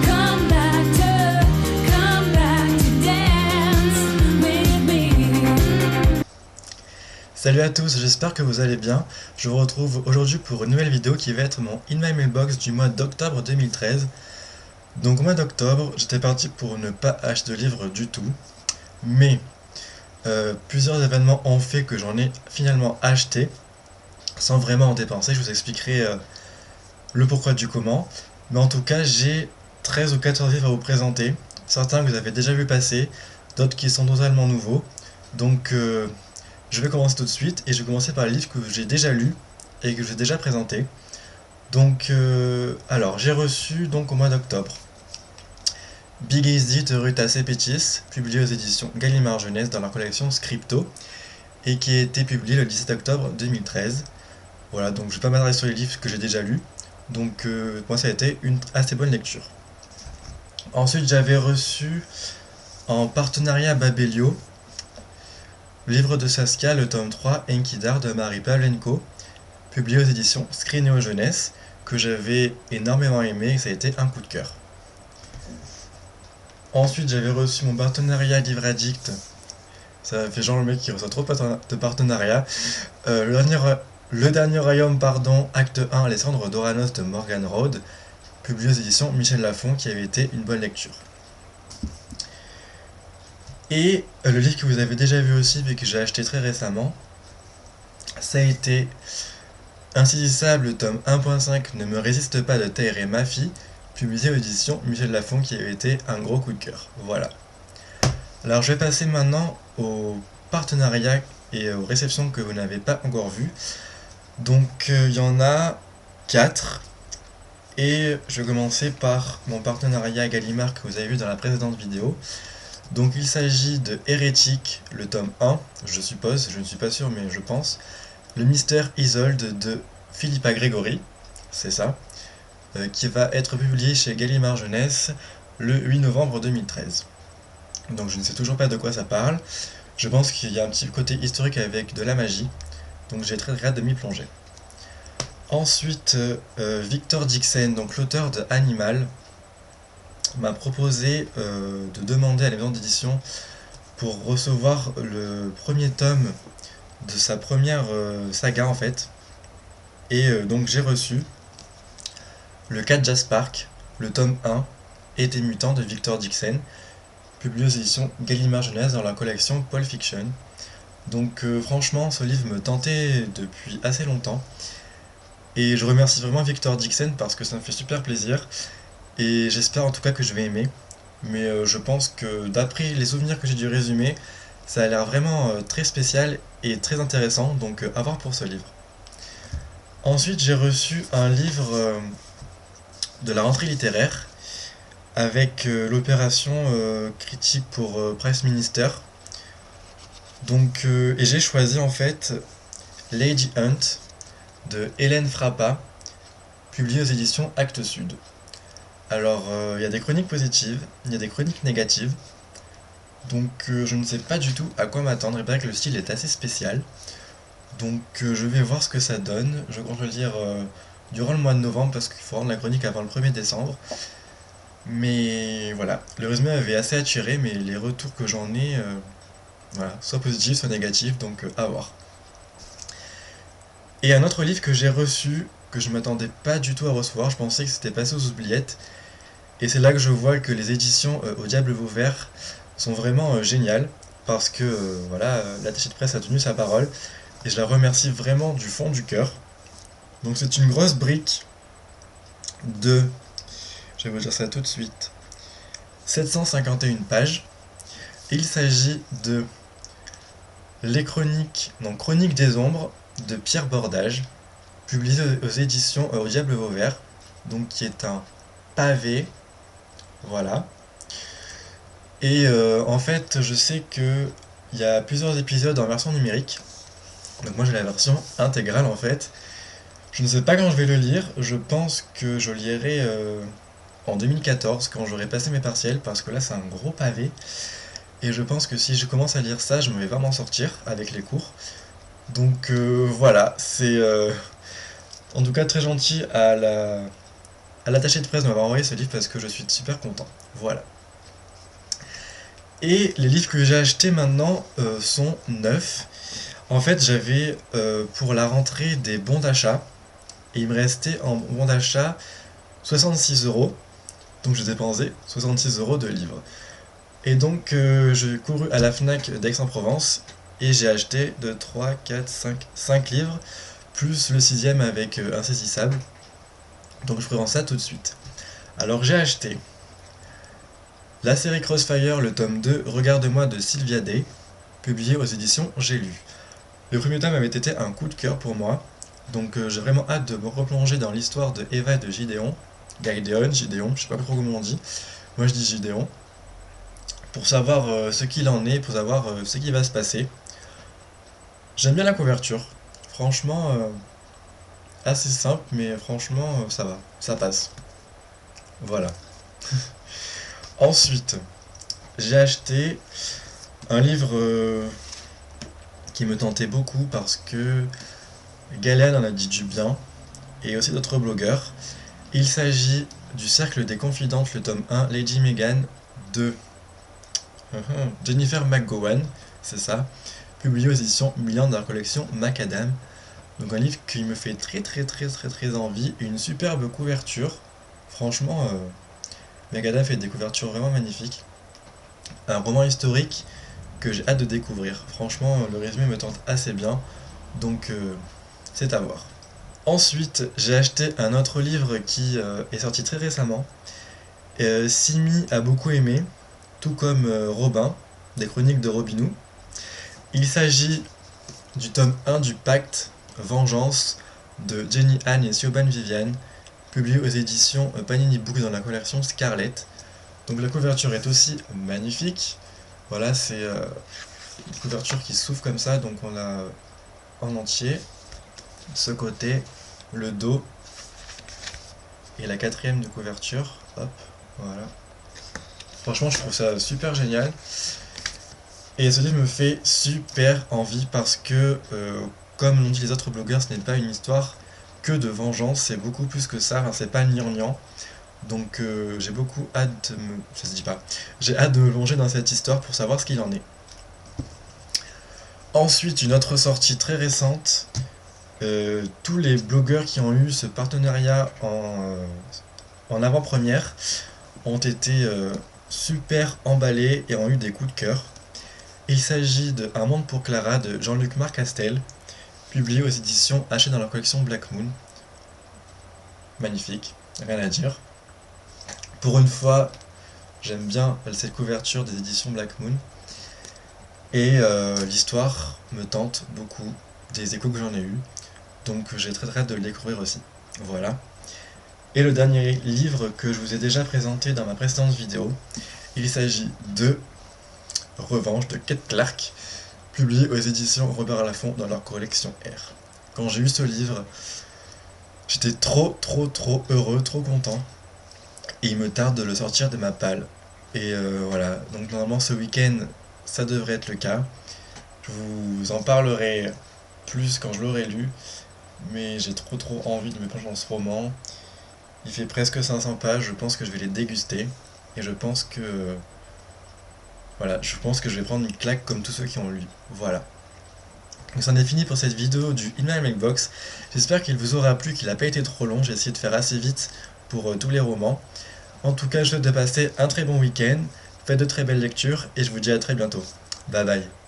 Come back to dance with me. Salut à tous, j'espère que vous allez bien. Je vous retrouve aujourd'hui pour une nouvelle vidéo qui va être mon In My Mailbox du mois d'octobre 2013. Donc au mois d'octobre, j'étais parti pour ne pas acheter de livres du tout. Mais plusieurs événements ont fait que j'en ai finalement acheté sans vraiment en dépenser. Je vous expliquerai le pourquoi du comment. Mais en tout cas, j'ai 13 ou 14 livres à vous présenter. Certains que vous avez déjà vu passer, d'autres qui sont totalement nouveaux. Donc je vais commencer tout de suite et je vais commencer par les livres que j'ai déjà lus et que j'ai déjà présentés. Donc alors j'ai reçu donc au mois d'octobre Big Easy de Rutace Pétis, publié aux éditions Gallimard Jeunesse dans la collection Scripto et qui a été publié le 17 octobre 2013. Voilà, donc je vais pas m'adresser sur les livres que j'ai déjà lus. Donc moi ça a été une assez bonne lecture. Ensuite j'avais reçu en partenariat Babelio le livre de Saskia, le tome 3, Enkidar de Marie Pavlenko, publié aux éditions Scrinéo Jeunesse, que j'avais énormément aimé et ça a été un coup de cœur. Ensuite j'avais reçu mon partenariat Livre Addict, ça fait genre le mec qui reçoit trop de partenariat, le dernier royaume, pardon, acte 1, Alessandro Doranos de Morgan Road, publié aux éditions Michel Lafon, qui avait été une bonne lecture. Et le livre que vous avez déjà vu aussi, mais que j'ai acheté très récemment, ça a été Insaisissable, tome 1.5, Ne me résiste pas de Tahereh Mafi, publié aux éditions Michel Lafon, qui avait été un gros coup de cœur. Voilà. Alors je vais passer maintenant aux partenariats et aux réceptions que vous n'avez pas encore vues. Donc il y en a 4. Et je vais commencer par mon partenariat Gallimard que vous avez vu dans la précédente vidéo. Donc il s'agit de Hérétique, le tome 1, je suppose, je ne suis pas sûr mais je pense. Le mystère Isolde de Philippa Grégory, c'est ça, qui va être publié chez Gallimard Jeunesse le 8 novembre 2013. Donc je ne sais toujours pas de quoi ça parle. Je pense qu'il y a un petit côté historique avec de la magie, donc j'ai très hâte de m'y plonger. Ensuite, Victor Dixon, donc l'auteur de Animal, m'a proposé de demander à la maison d'édition pour recevoir le premier tome de sa première saga en fait. Et donc j'ai reçu le 4 Jazz Park, le tome 1 et des mutants de Victor Dixon, publié aux éditions Gallimard Jeunesse dans la collection Pulp Fiction. Donc franchement ce livre me tentait depuis assez longtemps. Et je remercie vraiment Victor Dixon parce que ça me fait super plaisir. Et j'espère en tout cas que je vais aimer. Mais je pense que d'après les souvenirs que j'ai du résumé, ça a l'air vraiment très spécial et très intéressant. Donc à voir pour ce livre. Ensuite j'ai reçu un livre de la rentrée littéraire avec l'opération critique pour Press Minister. Donc, et j'ai choisi en fait Lady Hunt de Hélène Frappa, publié aux éditions Actes Sud. Alors, il y a des chroniques positives, il y a des chroniques négatives, donc je ne sais pas du tout à quoi m'attendre, et bien que le style est assez spécial, donc je vais voir ce que ça donne. Je compte le lire durant le mois de novembre, parce qu'il faut rendre la chronique avant le 1er décembre, mais voilà, le résumé m'avait assez attiré, mais les retours que j'en ai, voilà, soit positifs, soit négatifs, donc à voir. Et un autre livre que j'ai reçu, que je m'attendais pas du tout à recevoir, je pensais que c'était passé aux oubliettes, et c'est là que je vois que les éditions Au Diable Vauvert sont vraiment géniales, parce que voilà, l'attaché de presse a tenu sa parole, et je la remercie vraiment du fond du cœur. Donc c'est une grosse brique de, je vais vous dire ça tout de suite, 751 pages. Il s'agit de Les Chroniques, donc Chroniques des Ombres, de Pierre Bordage, publié aux éditions Au Diable Vauvert, donc qui est un pavé, voilà. Et en fait, je sais que il y a plusieurs épisodes en version numérique, donc moi j'ai la version intégrale en fait. Je ne sais pas quand je vais le lire, je pense que je lirai en 2014 quand j'aurai passé mes partiels, parce que là c'est un gros pavé, et je pense que si je commence à lire ça, je me vais vraiment sortir avec les cours. Donc voilà, c'est en tout cas très gentil à à l'attaché de presse de m'avoir envoyé ce livre parce que je suis super content. Voilà. Et les livres que j'ai achetés maintenant sont neufs. En fait, j'avais pour la rentrée des bons d'achat. Et il me restait en bons d'achat 66 euros. Donc j'ai dépensé 66 euros de livres. Et donc j'ai couru à la Fnac d'Aix-en-Provence. Et j'ai acheté 2, 3, 4, 5 livres. Plus le sixième avec Insaisissable. Donc je prends ça tout de suite. Alors j'ai acheté la série Crossfire, le tome 2, Regarde-moi de Sylvia Day, publié aux éditions J'ai lu. Le premier tome avait été un coup de cœur pour moi, donc j'ai vraiment hâte de me replonger dans l'histoire de Eva et de Gideon, Gideon, je sais pas trop comment on dit, moi je dis Gideon, pour savoir ce qu'il en est, pour savoir ce qui va se passer. J'aime bien la couverture, franchement assez simple, mais franchement ça va, ça passe. Voilà. Ensuite, j'ai acheté un livre qui me tentait beaucoup parce que Galéane en a dit du bien, et aussi d'autres blogueurs. Il s'agit du Cercle des Confidentes, le tome 1, Lady Megan de Jennifer McGowan, c'est ça, publié aux éditions Milan dans la collection Macadam. Donc un livre qui me fait très envie, une superbe couverture. Franchement, Macadam fait des couvertures vraiment magnifiques. Un roman historique que j'ai hâte de découvrir. Franchement, le résumé me tente assez bien, donc c'est à voir. Ensuite, j'ai acheté un autre livre qui est sorti très récemment. Simi a beaucoup aimé, tout comme Robin, des chroniques de Robinou. Il s'agit du tome 1 du Pacte, Vengeance, de Jenny Han et Siobhan Vivian, publié aux éditions Panini Books dans la collection Scarlet. Donc la couverture est aussi magnifique. Voilà, c'est une couverture qui s'ouvre comme ça, donc on a en entier ce côté, le dos et la quatrième de couverture. Hop, voilà. Franchement, je trouve ça super génial. Et ce livre me fait super envie parce que, comme l'ont dit les autres blogueurs, ce n'est pas une histoire que de vengeance, c'est beaucoup plus que ça, enfin, c'est pas gnangnan. Donc j'ai beaucoup hâte de me... ça se dit pas. J'ai hâte de me plonger dans cette histoire pour savoir ce qu'il en est. Ensuite, une autre sortie très récente. Tous les blogueurs qui ont eu ce partenariat en avant-première ont été super emballés et ont eu des coups de cœur. Il s'agit de Un monde pour Clara de Jean-Luc Marcastel, publié aux éditions Hachette dans la collection Black Moon. Magnifique, rien à dire. Pour une fois, j'aime bien cette couverture des éditions Black Moon. Et l'histoire me tente beaucoup, des échos que j'en ai eu. Donc j'ai très hâte de le découvrir aussi. Voilà. Et le dernier livre que je vous ai déjà présenté dans ma précédente vidéo, il s'agit de Revanche de Kate Clark, publié aux éditions Robert Laffont dans leur collection R. Quand j'ai eu ce livre, j'étais trop heureux, trop content. Et il me tarde de le sortir de ma palle. Et voilà, donc normalement ce week-end, ça devrait être le cas. Je vous en parlerai plus quand je l'aurai lu. Mais j'ai trop envie de me plonger dans ce roman. Il fait presque 500 pages, je pense que je vais les déguster. Et je pense que... voilà, je pense que je vais prendre une claque comme tous ceux qui ont lu. Voilà. Donc c'en est fini pour cette vidéo du In My Mailbox. J'espère qu'il vous aura plu, qu'il n'a pas été trop long. J'ai essayé de faire assez vite pour tous les romans. En tout cas, je vous souhaite de passer un très bon week-end. Faites de très belles lectures et je vous dis à très bientôt. Bye bye.